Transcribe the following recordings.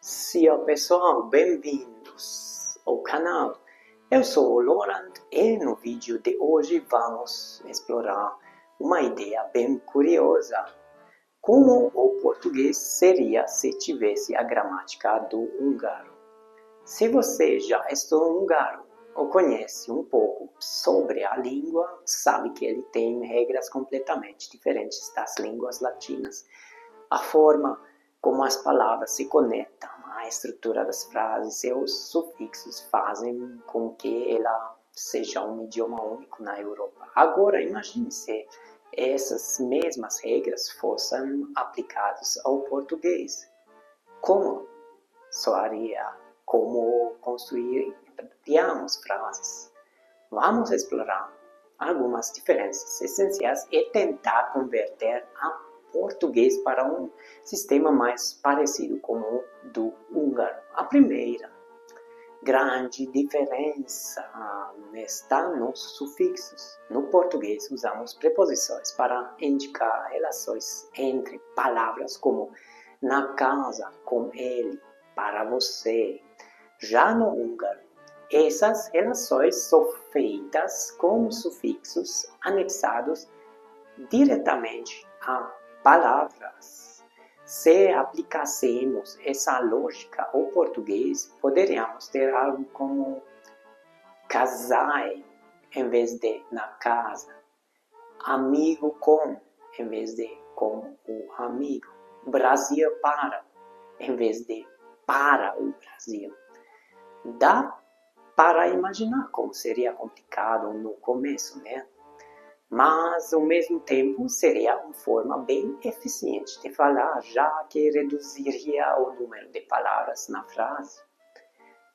Sia pessoal, bem-vindos ao canal. Eu sou o Laurent e no vídeo de hoje vamos explorar uma ideia bem curiosa. Como o português seria se tivesse a gramática do húngaro? Se você já estudou húngaro ou conhece um pouco sobre a língua, sabe que ele tem regras completamente diferentes das línguas latinas. A forma como as palavras se conectam, a estrutura das frases e os sufixos fazem com que ela seja um idioma único na Europa. Agora, imagine se essas mesmas regras fossem aplicadas ao português. Como soaria? Como construiríamos frases? Vamos explorar algumas diferenças essenciais e tentar converter a português para um sistema mais parecido com o do húngaro. A primeira grande diferença está nos sufixos. No português usamos preposições para indicar relações entre palavras como na casa, com ele, para você. Já no húngaro, essas relações são feitas com sufixos anexados diretamente a palavras. Se aplicássemos essa lógica ao português, poderíamos ter algo como casai em vez de na casa, amigo com em vez de com o amigo, Brasil para em vez de para o Brasil. Dá para imaginar como seria complicado no começo, né? Mas, ao mesmo tempo, seria uma forma bem eficiente de falar, já que reduziria o número de palavras na frase.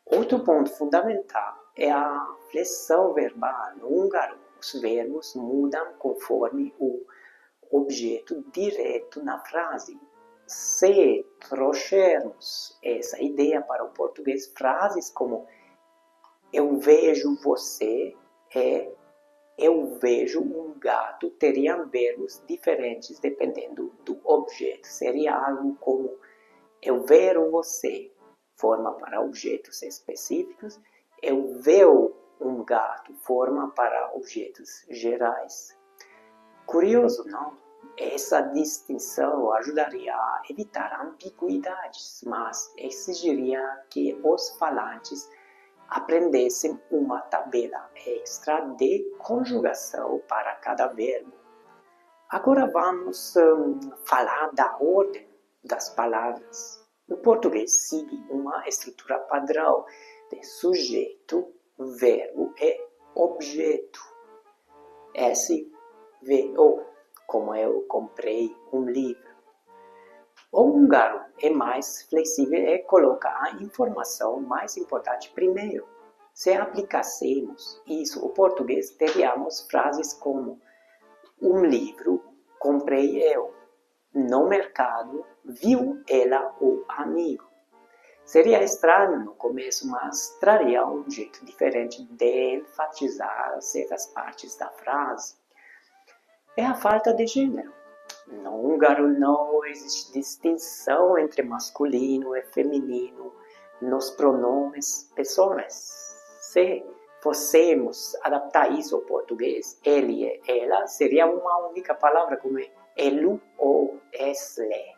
Outro ponto fundamental é a flexão verbal. No húngaro, os verbos mudam conforme o objeto direto na frase. Se trouxermos essa ideia para o português, frases como eu vejo você e eu vejo um gato teriam verbos diferentes dependendo do objeto. Seria algo como eu vejo você, forma para objetos específicos. Eu vejo um gato, forma para objetos gerais. Curioso, não? Essa distinção ajudaria a evitar ambiguidades, mas exigiria que os falantes aprendessem uma tabela extra de conjugação para cada verbo. Agora vamos falar da ordem das palavras. O português segue uma estrutura padrão de sujeito, verbo e objeto. SVO, como eu comprei um livro. O húngaro é mais flexível e coloca a informação mais importante primeiro. Se aplicássemos isso ao português, teríamos frases como um livro comprei eu, no mercado viu ela o amigo. Seria estranho no começo, mas traria um jeito diferente de enfatizar certas partes da frase. É a falta de gênero. No húngaro não existe distinção entre masculino e feminino nos pronomes pessoais. Se fôssemos adaptar isso ao português, ele e ela seria uma única palavra como elu ou esle.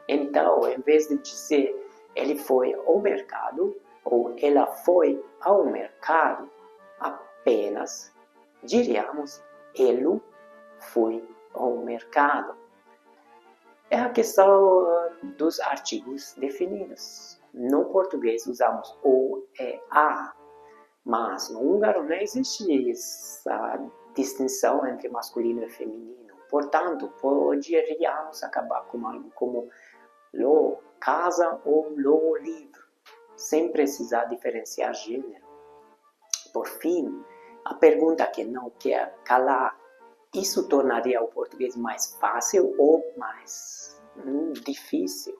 Então, em vez de dizer ele foi ao mercado ou ela foi ao mercado, apenas diríamos elu foi ao mercado. É a questão dos artigos definidos. No português usamos o e a, mas no húngaro não existe essa distinção entre masculino e feminino. Portanto, poderíamos acabar com algo como lo casa ou lo livro, sem precisar diferenciar gênero. Por fim, a pergunta que não quer calar: isso tornaria o português mais fácil ou mais difícil?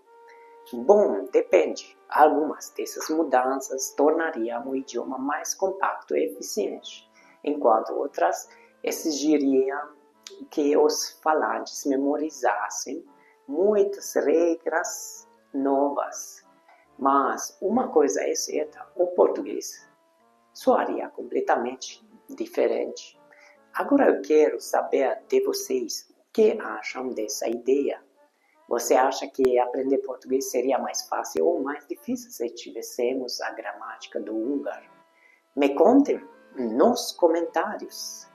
Bom, depende. Algumas dessas mudanças tornariam o idioma mais compacto e eficiente, enquanto outras exigiriam que os falantes memorizassem muitas regras novas. Mas uma coisa é certa, o português soaria completamente diferente. Agora eu quero saber de vocês o que acham dessa ideia. Você acha que aprender português seria mais fácil ou mais difícil se tivéssemos a gramática do húngaro? Me contem nos comentários.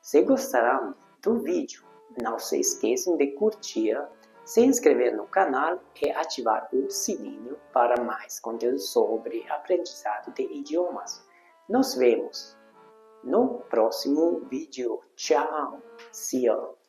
Se gostaram do vídeo, não se esqueçam de curtir, se inscrever no canal e ativar o sininho para mais conteúdo sobre aprendizado de idiomas. Nos vemos no próximo vídeo. Tchau! See you!